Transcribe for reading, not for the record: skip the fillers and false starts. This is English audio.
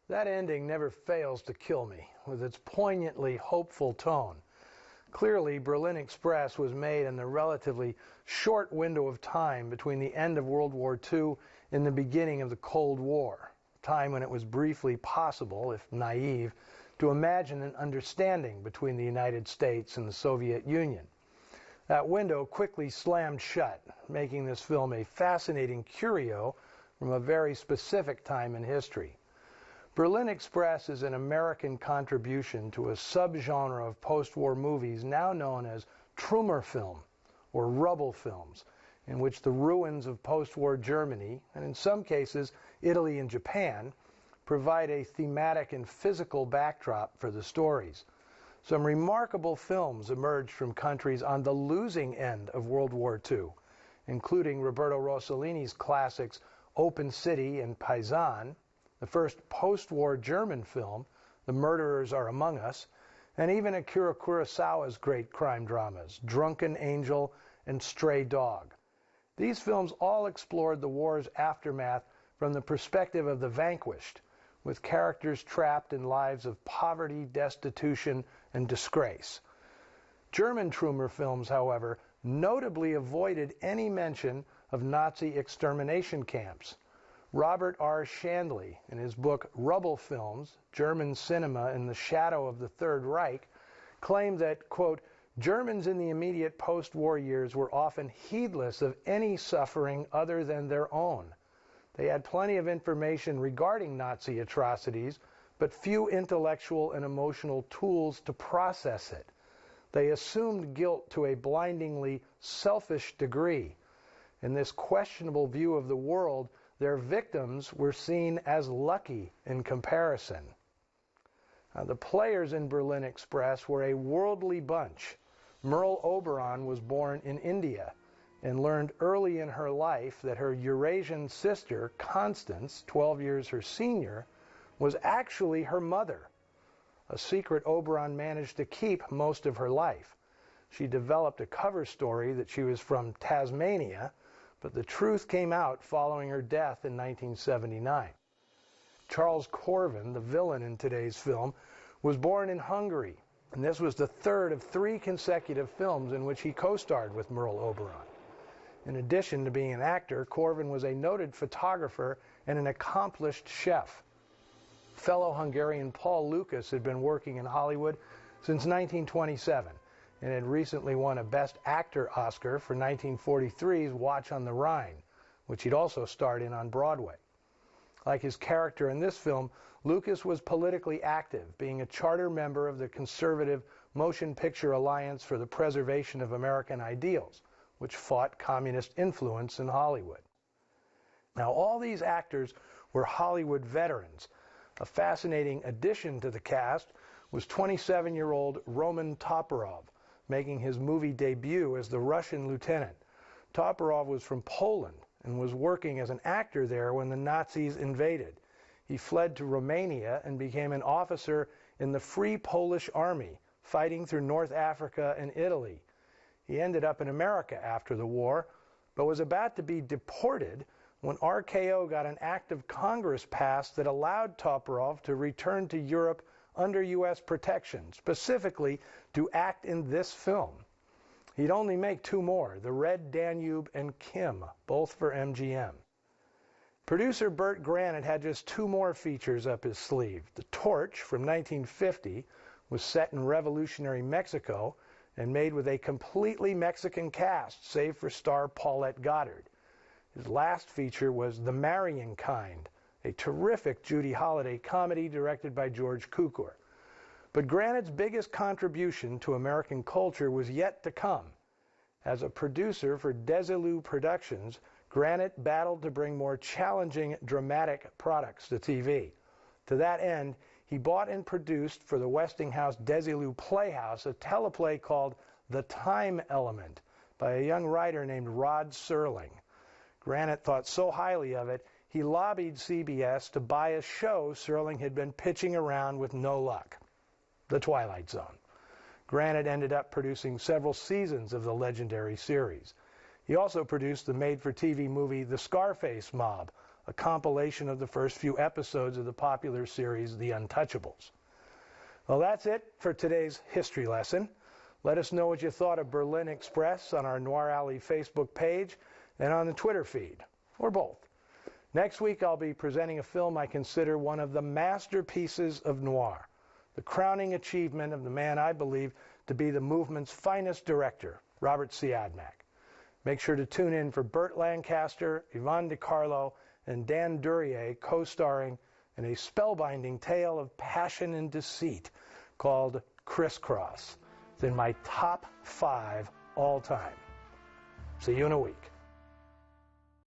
That ending never fails to kill me, with its poignantly hopeful tone. Clearly, Berlin Express was made in the relatively short window of time between the end of World War II and the beginning of the Cold War, a time when it was briefly possible, if naive, to imagine an understanding between the United States and the Soviet Union. That window quickly slammed shut, making this film a fascinating curio from a very specific time in history. Berlin Express is an American contribution to a subgenre of post-war movies now known as Trümmer film, or rubble films, in which the ruins of post-war Germany, and in some cases Italy and Japan, provide a thematic and physical backdrop for the stories. Some remarkable films emerged from countries on the losing end of World War II, including Roberto Rossellini's classics Open City and Paisan, the first post-war German film, The Murderers Are Among Us, and even Akira Kurosawa's great crime dramas, Drunken Angel and Stray Dog. These films all explored the war's aftermath from the perspective of the vanquished, with characters trapped in lives of poverty, destitution, and disgrace. German Trümmer films, however, notably avoided any mention of Nazi extermination camps. Robert R. Shandley, in his book Rubble Films, German Cinema in the Shadow of the Third Reich, claimed that, quote, Germans in the immediate post-war years were often heedless of any suffering other than their own. They had plenty of information regarding Nazi atrocities, but few intellectual and emotional tools to process it. They assumed guilt to a blindingly selfish degree. In this questionable view of the world, their victims were seen as lucky in comparison. Now, the players in Berlin Express were a worldly bunch. Merle Oberon was born in India and learned early in her life that her Eurasian sister, Constance, 12 years her senior, was actually her mother, a secret Oberon managed to keep most of her life. She developed a cover story that she was from Tasmania, but the truth came out following her death in 1979. Charles Corvin, the villain in today's film, was born in Hungary, and this was the third of 3 consecutive films in which he co-starred with Merle Oberon. In addition to being an actor, Corvin was a noted photographer and an accomplished chef. Fellow Hungarian Paul Lukas had been working in Hollywood since 1927 and had recently won a Best Actor Oscar for 1943's Watch on the Rhine, which he'd also starred in on Broadway. Like his character in this film, Lukas was politically active, being a charter member of the conservative Motion Picture Alliance for the Preservation of American Ideals, which fought communist influence in Hollywood. Now, all these actors were Hollywood veterans. A fascinating addition to the cast was 27-year-old Roman Toporov, making his movie debut as the Russian lieutenant. Toporov was from Poland and was working as an actor there when the Nazis invaded. He fled to Romania and became an officer in the Free Polish Army, fighting through North Africa and Italy. He ended up in America after the war, but was about to be deported when RKO got an act of Congress passed that allowed Toporov to return to Europe under U.S. protection, specifically to act in this film. He'd only make 2 more, The Red Danube and Kim, both for MGM. Producer Burt Granit had just 2 more features up his sleeve. The Torch, from 1950, was set in revolutionary Mexico and made with a completely Mexican cast, save for star Paulette Goddard. His last feature was The Marrying Kind, a terrific Judy Holliday comedy directed by George Cukor. But Granit's biggest contribution to American culture was yet to come. As a producer for Desilu Productions, Granit battled to bring more challenging, dramatic products to TV. To that end, he bought and produced for the Westinghouse Desilu Playhouse a teleplay called The Time Element by a young writer named Rod Serling. Granit thought so highly of it, he lobbied CBS to buy a show Serling had been pitching around with no luck, The Twilight Zone. Granit ended up producing several seasons of the legendary series. He also produced the made-for-TV movie The Scarface Mob, a compilation of the first few episodes of the popular series The Untouchables. Well, that's it for today's history lesson. Let us know what you thought of Berlin Express on our Noir Alley Facebook page and on the Twitter feed, or both. Next week, I'll be presenting a film I consider one of the masterpieces of noir, the crowning achievement of the man I believe to be the movement's finest director, Robert Siodmak. Make sure to tune in for Burt Lancaster, Yvonne DiCarlo, and Dan Duryea co-starring in a spellbinding tale of passion and deceit called Crisscross. It's in my top 5 all time. See you in a week.